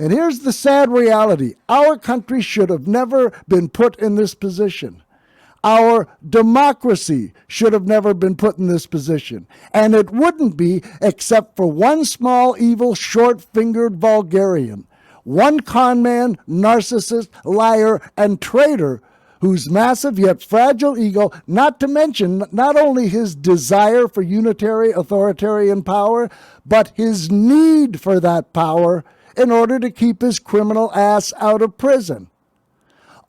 And here's the sad reality. Our country should have never been put in this position. Our democracy should have never been put in this position. And it wouldn't be except for one small, evil, short-fingered vulgarian, one con man, narcissist, liar, and traitor whose massive yet fragile ego, not to mention not only his desire for unitary authoritarian power, but his need for that power in order to keep his criminal ass out of prison.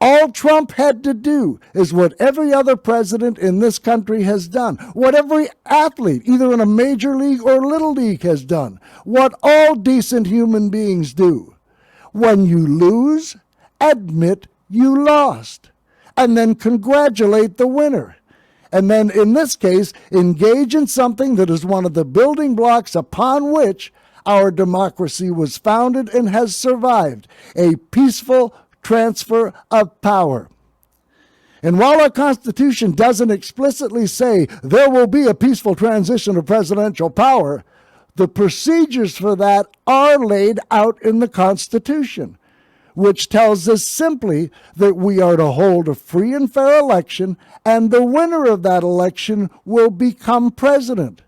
All Trump had to do is what every other president in this country has done, what every athlete, either in a major league or little league, has done, what all decent human beings do. When you lose, admit you lost, and then congratulate the winner. And then, in this case, engage in something that is one of the building blocks upon which our democracy was founded and has survived, a peaceful transfer of power. And while our Constitution doesn't explicitly say there will be a peaceful transition of presidential power, the procedures for that are laid out in the Constitution, which tells us simply that we are to hold a free and fair election, and the winner of that election will become president.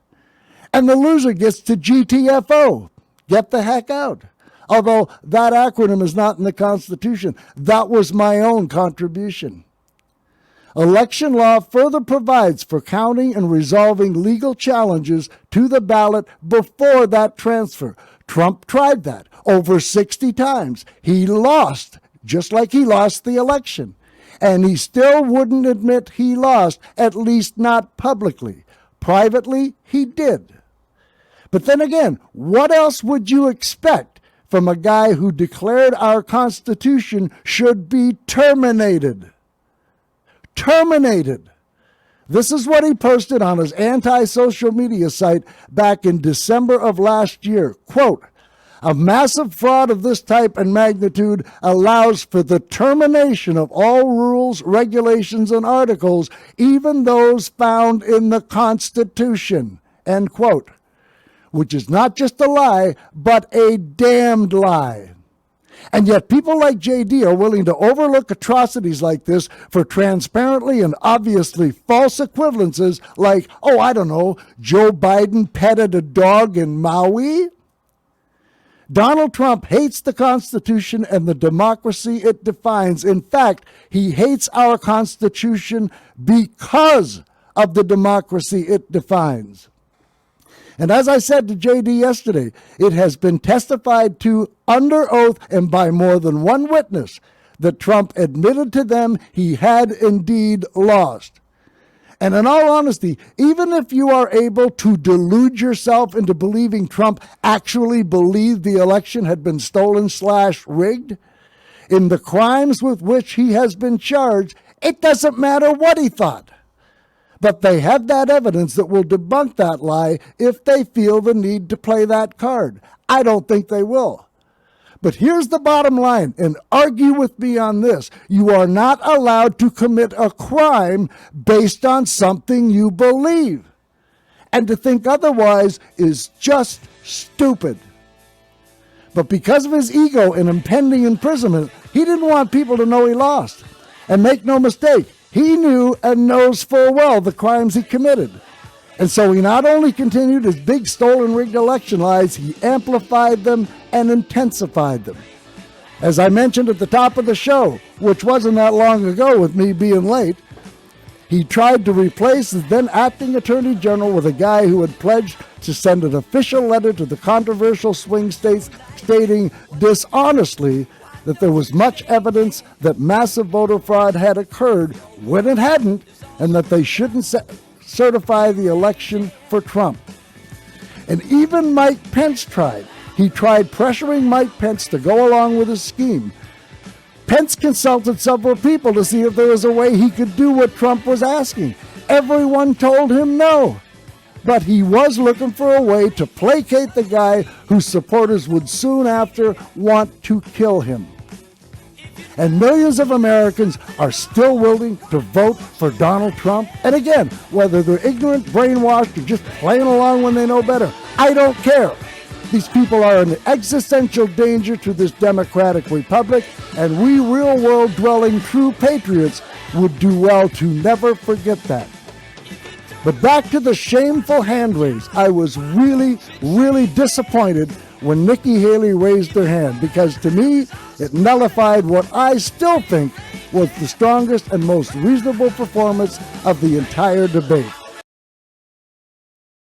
And the loser gets to GTFO, get the heck out. Although that acronym is not in the Constitution, that was my own contribution. Election law further provides for counting and resolving legal challenges to the ballot before that transfer. Trump tried that over 60 times. He lost, just like he lost the election. And he still wouldn't admit he lost, at least not publicly. Privately, he did. But then again, what else would you expect from a guy who declared our Constitution should be terminated? Terminated. This is what he posted on his anti-social media site back in December of last year. Quote, "A massive fraud of this type and magnitude allows for the termination of all rules, regulations, and articles, even those found in the Constitution." End quote. Which is not just a lie, but a damned lie. And yet people like JD are willing to overlook atrocities like this for transparently and obviously false equivalences like, oh, I don't know, Joe Biden petted a dog in Maui? Donald Trump hates the Constitution and the democracy it defines. In fact, he hates our Constitution because of the democracy it defines. And as I said to JD yesterday, it has been testified to under oath and by more than one witness that Trump admitted to them he had indeed lost. And in all honesty, even if you are able to delude yourself into believing Trump actually believed the election had been stolen/rigged, in the crimes with which he has been charged, it doesn't matter what he thought. But they have that evidence that will debunk that lie if they feel the need to play that card. I don't think they will. But here's the bottom line, and argue with me on this. You are not allowed to commit a crime based on something you believe. And to think otherwise is just stupid. But because of his ego and impending imprisonment, he didn't want people to know he lost. And make no mistake, he knew and knows full well the crimes he committed. And so he not only continued his big stolen rigged election lies, he amplified them and intensified them. As I mentioned at the top of the show, which wasn't that long ago with me being late, he tried to replace the then acting attorney general with a guy who had pledged to send an official letter to the controversial swing states stating dishonestly that there was much evidence that massive voter fraud had occurred when it hadn't, and that they shouldn't certify the election for Trump. And even Mike Pence tried. He tried pressuring Mike Pence to go along with his scheme. Pence consulted several people to see if there was a way he could do what Trump was asking. Everyone told him no. But he was looking for a way to placate the guy whose supporters would soon after want to kill him. And millions of Americans are still willing to vote for Donald Trump. And again, whether they're ignorant, brainwashed, or just playing along when they know better, I don't care. These people are an existential danger to this democratic republic, and we real-world dwelling true patriots would do well to never forget that. But back to the shameful hand raise. I was really, really disappointed when Nikki Haley raised her hand, because to me, it nullified what I still think was the strongest and most reasonable performance of the entire debate.